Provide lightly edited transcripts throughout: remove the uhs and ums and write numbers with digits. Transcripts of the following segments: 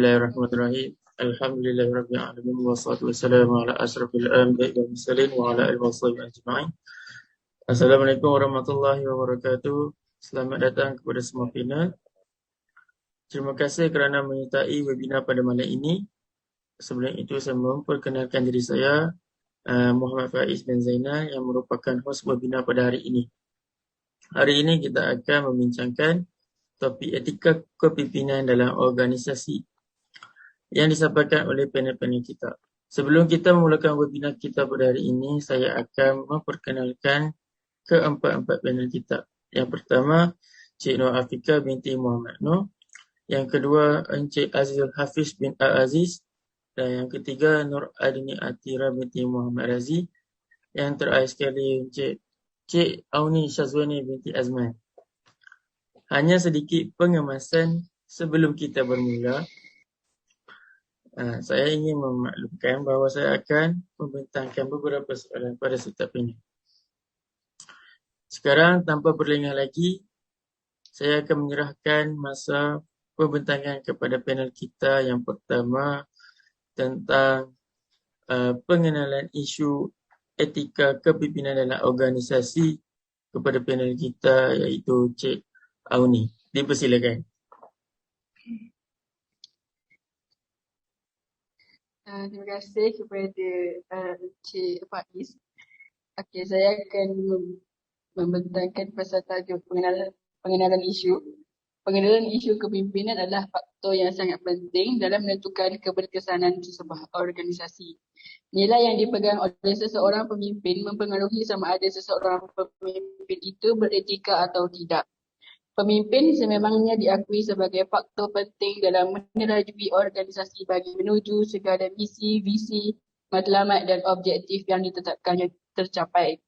Bismillahirrahmanirrahim. Alhamdulillahirabbil alamin wassalatu wassalamu ala asrofil anbiya'i wal mursalin wa ala alihi washabihi ajma'in. Assalamualaikum warahmatullahi wabarakatuh. Selamat datang kepada semua panel. Terima kasih kerana menyertai webinar pada malam ini. Sebelum itu saya memperkenalkan diri saya, Muhammad Faiz bin Zainal, yang merupakan hos webinar pada hari ini. Hari ini kita akan membincangkan topik etika kepimpinan dalam organisasi yang disampaikan oleh panel-panel kita. Sebelum kita memulakan webinar kita pada hari ini, saya akan memperkenalkan keempat-empat panel kita. Yang pertama, Cik Nur Afika binti Muhammad Nur. Yang kedua, Encik Azizul Hafiz bin Al-Aziz. Dan yang ketiga, Nur Adini Atira binti Muhammad Razi. Yang terakhir sekali, Cik Auni Syazwani binti Azman. Hanya sedikit pengemasan sebelum kita bermula. Saya ingin memaklumkan bahawa saya akan membentangkan beberapa soalan pada setiap panel. Sekarang, tanpa berlengah lagi, saya akan menyerahkan masa pembentangan kepada panel kita. Yang pertama, tentang pengenalan isu etika kepimpinan dalam organisasi kepada panel kita, iaitu Cik Auni. Dipersilakan. Terima kasih kepada Encik Faiz. Okey, saya akan membentangkan pasal tajuk pengenalan isu. Pengenalan isu kepimpinan adalah faktor yang sangat penting dalam menentukan keberkesanan sesebuah organisasi. Nilai yang dipegang oleh seseorang pemimpin mempengaruhi sama ada seseorang pemimpin itu beretika atau tidak. Pemimpin sememangnya diakui sebagai faktor penting dalam menerajui organisasi bagi menuju segala misi, visi, matlamat dan objektif yang ditetapkannya tercapai.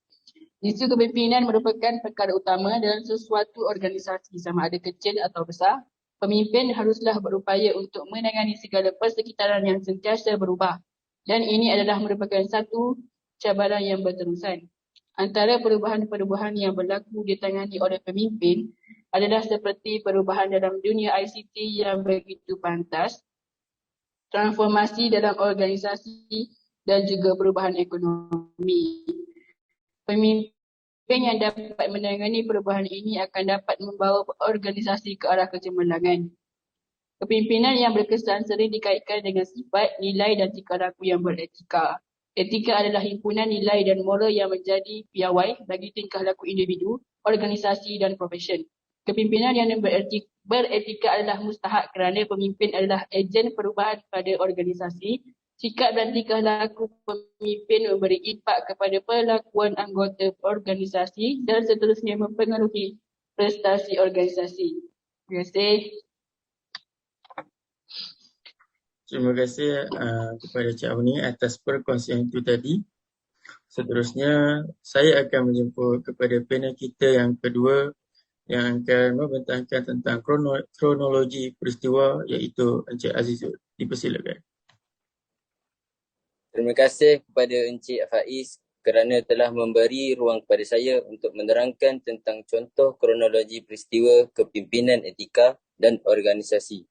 Isu kepimpinan merupakan perkara utama dalam sesuatu organisasi sama ada kecil atau besar. Pemimpin haruslah berupaya untuk menangani segala persekitaran yang sentiasa berubah. Dan ini adalah merupakan satu cabaran yang berterusan. Antara perubahan-perubahan yang berlaku ditangani oleh pemimpin adalah seperti perubahan dalam dunia ICT yang begitu pantas, transformasi dalam organisasi dan juga perubahan ekonomi. Pemimpin yang dapat menangani perubahan ini akan dapat membawa organisasi ke arah kecemerlangan. Kepimpinan yang berkesan sering dikaitkan dengan sifat, nilai dan tingkah laku yang beretika. Etika adalah himpunan nilai dan moral yang menjadi piawai bagi tingkah laku individu, organisasi dan profesion. Kepimpinan yang beretika adalah mustahak kerana pemimpin adalah ejen perubahan pada organisasi. Sikap dan tingkah laku pemimpin memberi impak kepada perlakuan anggota organisasi dan seterusnya mempengaruhi prestasi organisasi. Terima kasih. Terima kasih kepada Cik Auni atas perkongsian itu tadi. Seterusnya, saya akan menjemput kepada panel kita yang kedua yang akan membentangkan tentang kronologi peristiwa, iaitu Encik Azizul. Dipersilakan. Terima kasih kepada Encik Faiz kerana telah memberi ruang kepada saya untuk menerangkan tentang contoh kronologi peristiwa kepimpinan etika dan organisasi.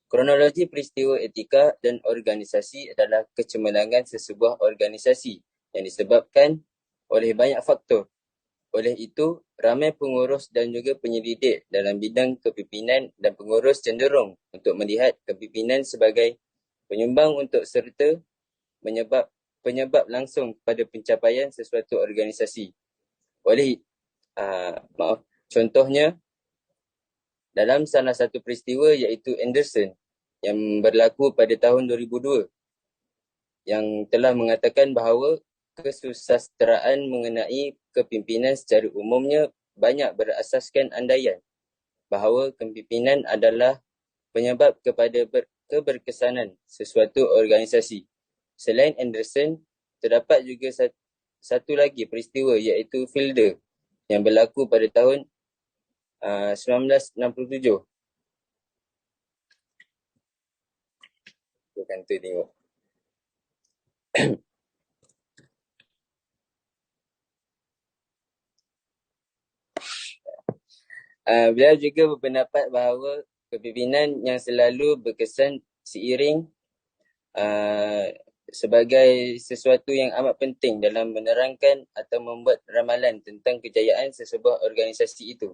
Kronologi peristiwa etika dan organisasi adalah kecemerlangan sesebuah organisasi yang disebabkan oleh banyak faktor. Oleh itu, ramai pengurus dan juga penyelidik dalam bidang kepimpinan dan pengurus cenderung untuk melihat kepimpinan sebagai penyumbang untuk serta penyebab langsung pada pencapaian sesuatu organisasi. Contohnya, dalam salah satu peristiwa iaitu Anderson yang berlaku pada tahun 2002 yang telah mengatakan bahawa kesusasteraan mengenai kepimpinan secara umumnya banyak berasaskan andaian bahawa kepimpinan adalah penyebab kepada keberkesanan sesuatu organisasi. Selain Anderson, terdapat juga satu lagi peristiwa iaitu Fielder yang berlaku pada tahun 1967. Bukan tu tengok. Beliau juga berpendapat bahawa kepimpinan yang selalu berkesan seiring sebagai sesuatu yang amat penting dalam menerangkan atau membuat ramalan tentang kejayaan sesebuah organisasi itu.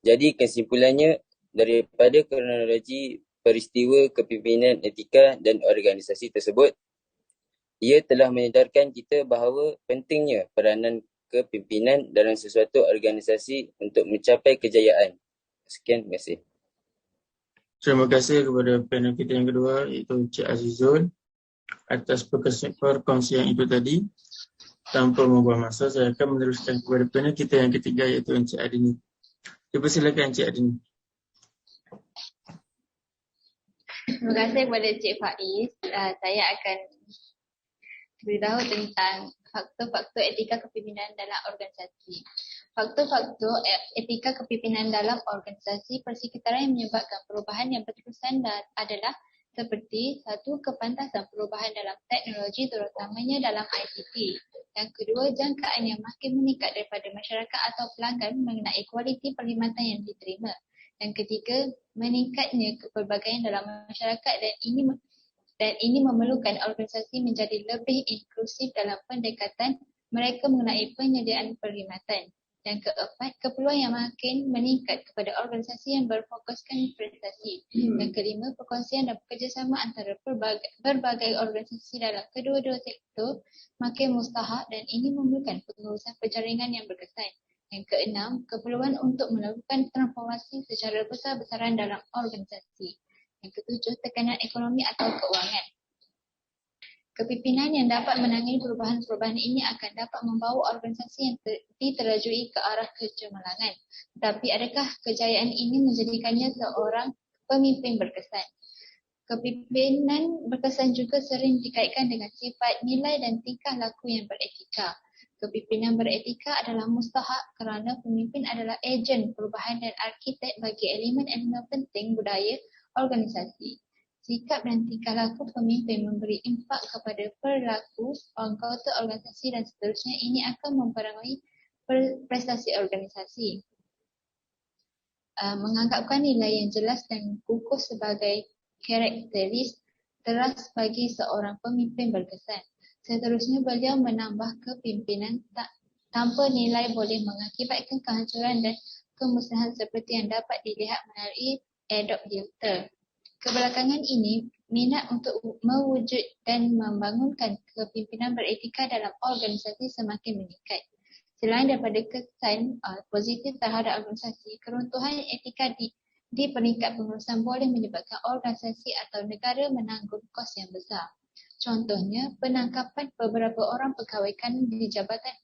Jadi kesimpulannya, daripada kronologi peristiwa kepimpinan etika dan organisasi tersebut, ia telah menyedarkan kita bahawa pentingnya peranan kepimpinan dalam sesuatu organisasi untuk mencapai kejayaan. Sekian, terima kasih. Terima kasih kepada panel kita yang kedua, iaitu Encik Azizul, atas perkongsian itu tadi. Tanpa membuang masa, saya akan meneruskan kepada panel kita yang ketiga, iaitu Encik Adini. Dipersilakan Encik Adini. Terima kasih kepada Cik Faiz. Saya akan beritahu tentang faktor-faktor etika kepimpinan dalam organisasi. Faktor-faktor etika kepimpinan dalam organisasi persekitaran yang menyebabkan perubahan yang berterusan adalah seperti satu, kepantasan perubahan dalam teknologi terutamanya dalam ICT. Yang kedua, jangkaan yang makin meningkat daripada masyarakat atau pelanggan mengenai kualiti perkhidmatan yang diterima. Yang ketiga, meningkatnya kepelbagaian dalam masyarakat dan ini memerlukan organisasi menjadi lebih inklusif dalam pendekatan mereka mengenai penyediaan perkhidmatan. Yang keempat, keperluan yang makin meningkat kepada organisasi yang berfokuskan prestasi. Yang kelima, perkongsian dan bekerjasama antara berbagai organisasi dalam kedua-dua sektor makin mustahak dan ini memerlukan pengurusan penjaringan yang berkesan. Yang keenam, keperluan untuk melakukan transformasi secara besar-besaran dalam organisasi. Yang ketujuh, tekanan ekonomi atau keuangan. Kepimpinan yang dapat menangani perubahan-perubahan ini akan dapat membawa organisasi yang diterajui ke arah kecemerlangan. Tetapi adakah kejayaan ini menjadikannya seorang pemimpin berkesan? Kepimpinan berkesan juga sering dikaitkan dengan sifat, nilai dan tingkah laku yang beretika. Kepimpinan beretika adalah mustahak kerana pemimpin adalah ejen perubahan dan arkitek bagi elemen-elemen penting budaya organisasi. Sikap dan tingkah laku pemimpin memberi impak kepada perilaku anggota organisasi dan seterusnya. Ini akan mempengaruhi prestasi organisasi. Menganggapkan nilai yang jelas dan kukuh sebagai karakteristik teras bagi seorang pemimpin berkesan. Seterusnya, beliau menambah kepimpinan tanpa nilai boleh mengakibatkan kehancuran dan kemusnahan seperti yang dapat dilihat melalui Adolf Hitler. Kebelakangan ini, minat untuk mewujud dan membangunkan kepimpinan beretika dalam organisasi semakin meningkat. Selain daripada kesan positif terhadap organisasi, keruntuhan etika di peringkat pengurusan boleh menyebabkan organisasi atau negara menanggung kos yang besar. Contohnya, penangkapan beberapa orang pegawai kanan di Jabatan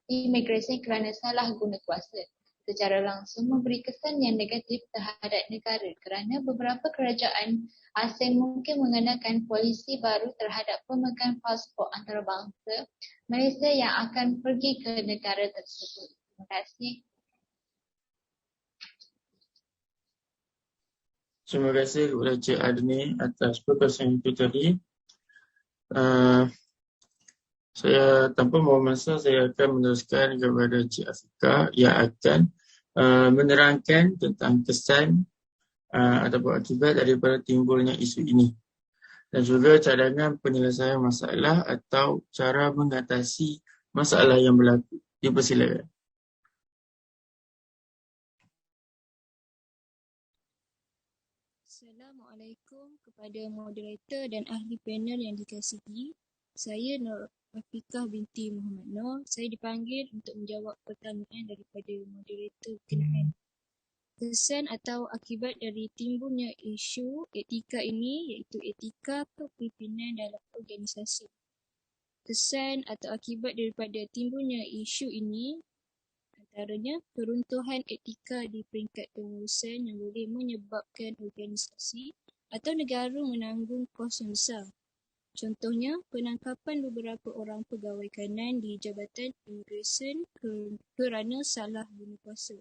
Imigresen kerana salah guna kuasa. Secara langsung memberi kesan yang negatif terhadap negara kerana beberapa kerajaan asing mungkin mengenakan polisi baru terhadap pemegang pasport antarabangsa Malaysia yang akan pergi ke negara tersebut. Terima kasih. Terima kasih kepada Cik Adni atas perkongsian itu tadi. Saya tanpa membuang masa, saya akan meneruskan kepada Cik Afika yang akan menerangkan tentang kesan ataupun akibat daripada timbulnya isu ini dan juga cadangan penyelesaian masalah atau cara mengatasi masalah yang berlaku. Dipersilakan. Assalamualaikum kepada moderator dan ahli panel yang dikasihi. Saya Nur Afikah binti Muhammad Nur. Saya dipanggil untuk menjawab pertanyaan daripada moderator berkenaan kesan atau akibat dari timbulnya isu etika ini, iaitu etika kepimpinan dalam organisasi. Kesan atau akibat daripada timbulnya isu ini antaranya keruntuhan etika di peringkat pengurusan yang boleh menyebabkan organisasi atau negara menanggung kos yang besar. Contohnya, penangkapan beberapa orang pegawai kanan di Jabatan Imigresen kerana salah guna kuasa.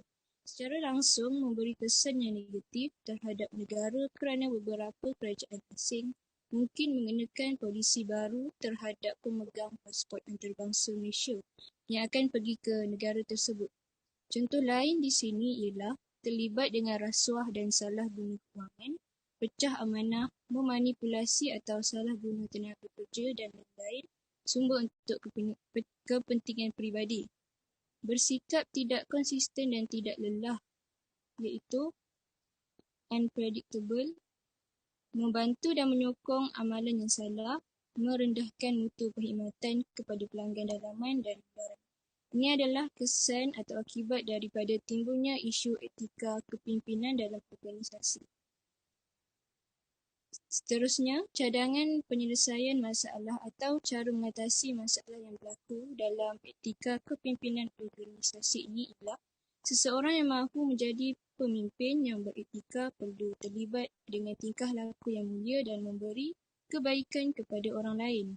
Secara langsung memberi kesan yang negatif terhadap negara kerana beberapa kerajaan asing mungkin mengenakan polisi baru terhadap pemegang pasport antarabangsa Malaysia yang akan pergi ke negara tersebut. Contoh lain di sini ialah terlibat dengan rasuah dan salah guna kewangan pecah amanah, memanipulasi atau salah guna tenaga kerja dan lain-lain sumber untuk kepentingan peribadi. Bersikap tidak konsisten dan tidak lelah, iaitu unpredictable, membantu dan menyokong amalan yang salah, merendahkan mutu perkhidmatan kepada pelanggan dalaman dan luaran. Ini adalah kesan atau akibat daripada timbulnya isu etika kepimpinan dalam organisasi. Seterusnya, cadangan penyelesaian masalah atau cara mengatasi masalah yang berlaku dalam etika kepimpinan organisasi ini ialah seseorang yang mahu menjadi pemimpin yang beretika perlu terlibat dengan tingkah laku yang mulia dan memberi kebaikan kepada orang lain.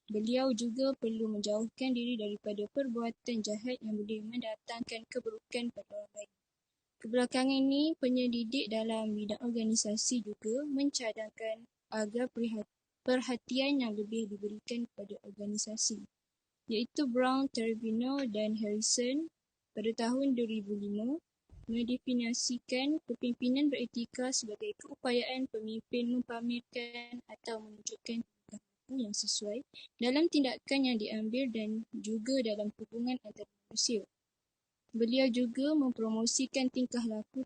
Beliau juga perlu menjauhkan diri daripada perbuatan jahat yang boleh mendatangkan keburukan pada orang lain. Kebelakangan ini, penyelidik dalam bidang organisasi juga mencadangkan agar perhatian yang lebih diberikan kepada organisasi, iaitu Brown, Trevino dan Harrison pada tahun 2005 mendefinisikan kepimpinan beretika sebagai keupayaan pemimpin mempamerkan atau menunjukkan tingkah laku yang sesuai dalam tindakan yang diambil dan juga dalam hubungan antara manusia. Beliau juga mempromosikan tingkah laku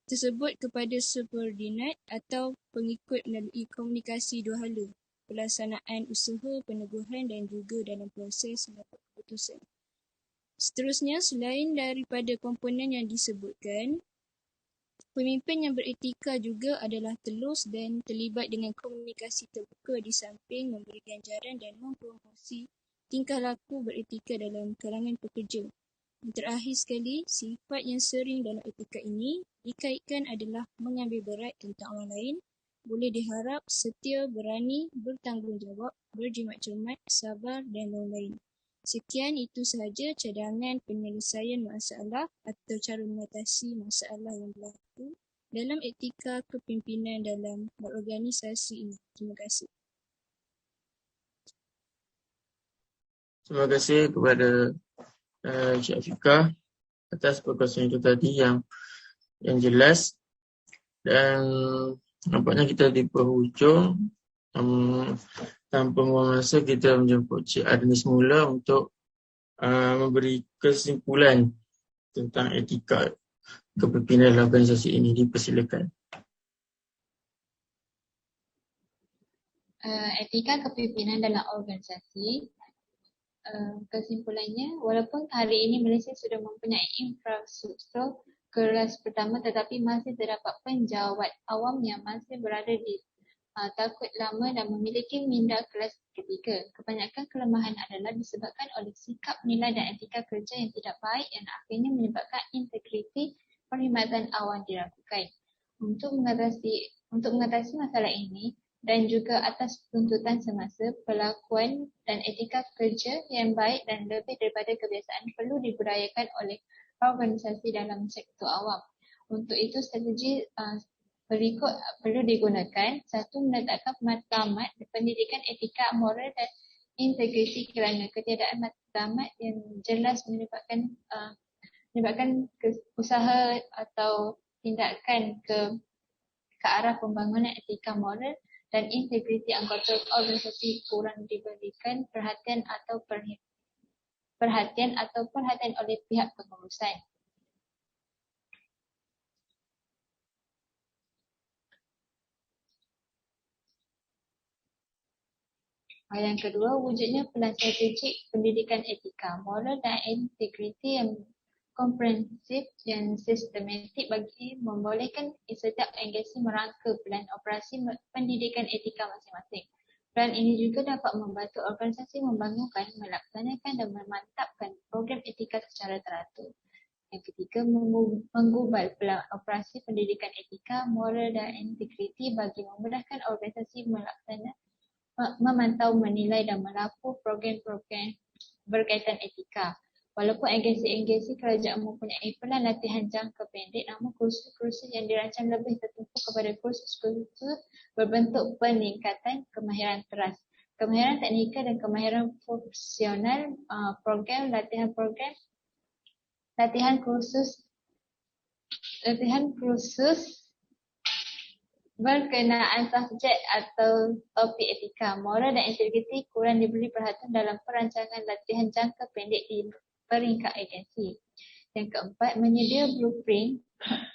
tersebut kepada subordinat atau pengikut melalui komunikasi dua hala, pelaksanaan usaha peneguhan dan juga dalam proses mendapat keputusan. Seterusnya, selain daripada komponen yang disebutkan, pemimpin yang beretika juga adalah telus dan terlibat dengan komunikasi terbuka di samping memberi ganjaran dan mempromosi tingkah laku beretika dalam kalangan pekerja. Yang terakhir sekali, sifat yang sering dalam etika ini dikaitkan adalah mengambil berat tentang orang lain, boleh diharap setia, berani, bertanggungjawab, berjimat cermat, sabar dan lain-lain. Sekian, itu sahaja cadangan penyelesaian masalah atau cara mengatasi masalah yang berlaku dalam etika kepimpinan dalam organisasi ini. Terima kasih. Terima kasih kepada Cik Afiqah atas perkongsian itu tadi yang jelas, dan nampaknya kita di penghujung. Tanpa membuang masa, kita menjemput Cik Adni semula untuk memberi kesimpulan tentang etika kepimpinan dalam organisasi ini. Dipersilakan. Etika kepimpinan dalam organisasi, kesimpulannya, walaupun hari ini Malaysia sudah mempunyai infrastruktur kelas pertama, tetapi masih terdapat penjawat awam yang masih berada di takut lama dan memiliki minda kelas ketiga. Kebanyakan kelemahan adalah disebabkan oleh sikap, nilai dan etika kerja yang tidak baik yang akhirnya menyebabkan integriti perkhidmatan awam diragukan. Untuk mengatasi masalah ini dan juga atas tuntutan semasa, perlakuan dan etika kerja yang baik dan lebih daripada kebiasaan perlu dibudayakan oleh organisasi dalam sektor awam. Untuk itu, strategi berikut perlu digunakan. Satu, meletakkan matlamat pendidikan etika, moral dan integriti, kerana ketiadaan matlamat yang jelas menyebabkan usaha atau tindakan ke arah pembangunan etika, moral dan integriti anggota organisasi kurang diberikan perhatian oleh pihak pengurusan. Yang kedua, wujudnya pelan strategik pendidikan etika, moral dan integriti yang komprehensif dan sistematik bagi membolehkan setiap agensi merangka pelan operasi pendidikan etika masing-masing. Pelan ini juga dapat membantu organisasi membangunkan, melaksanakan dan memantapkan program etika secara teratur. Yang ketiga, menggubal pelan operasi pendidikan etika, moral dan integriti bagi memudahkan organisasi memantau, menilai dan melapor program-program berkaitan etika. Walaupun agensi-agensi kerajaan mempunyai pelan latihan jangka pendek, namun kursus-kursus yang dirancang lebih tertumpu kepada kursus-kursus berbentuk peningkatan kemahiran teras, kemahiran teknikal dan kemahiran profesional. Latihan kursus berkenaan subjek atau topik etika, moral dan integriti kurang diberi perhatian dalam perancangan latihan jangka pendek di peringkat agensi. Yang keempat, menyedia blueprint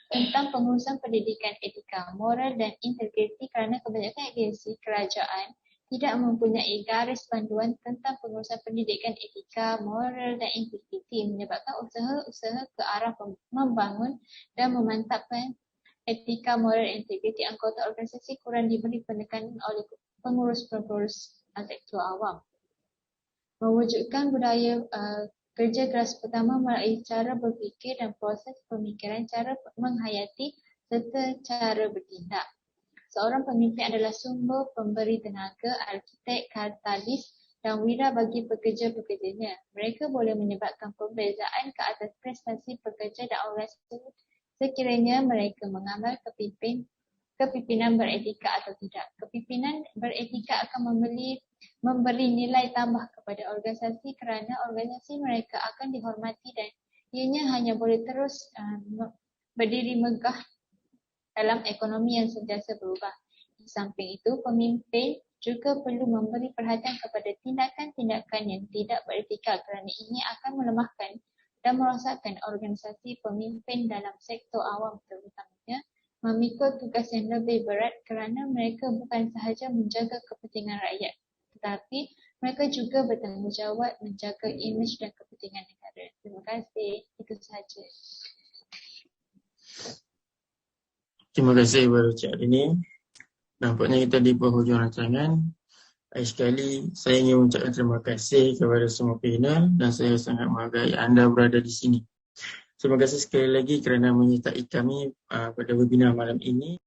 tentang pengurusan pendidikan etika, moral dan integriti kerana kebanyakan agensi kerajaan tidak mempunyai garis panduan tentang pengurusan pendidikan etika, moral dan integriti, menyebabkan usaha-usaha ke arah membangun dan memantapkan etika, moral dan integriti anggota organisasi kurang diberi penekanan oleh pengurus-pengurus sektor awam. Mewujudkan budaya kerja keras pertama melalui cara berfikir dan proses pemikiran, cara menghayati serta cara bertindak. Seorang pemimpin adalah sumber pemberi tenaga, arkitek, katalis dan wira bagi pekerja-pekerjanya. Mereka boleh menyebabkan perbezaan ke atas prestasi pekerja dan organisasi sekiranya mereka mengamal kepimpinan beretika atau tidak. Kepimpinan beretika akan memberi nilai tambah kepada organisasi kerana organisasi mereka akan dihormati dan ianya hanya boleh terus berdiri megah dalam ekonomi yang sentiasa berubah. Di samping itu, pemimpin juga perlu memberi perhatian kepada tindakan-tindakan yang tidak beretika kerana ini akan melemahkan dan merosakkan organisasi pemimpin dalam sektor awam, terutamanya memikul tugas yang lebih berat kerana mereka bukan sahaja menjaga kepentingan rakyat, tetapi mereka juga bertanggungjawab menjaga imej dan kepentingan negara. Terima kasih. Itu sahaja. Terima kasih kepada Cik Arini. Nampaknya kita di penghujung rancangan. Akhir sekali, saya ingin mengucapkan terima kasih kepada semua panel dan saya sangat menghargai anda berada di sini. Terima kasih sekali lagi kerana menyertai kami pada webinar malam ini.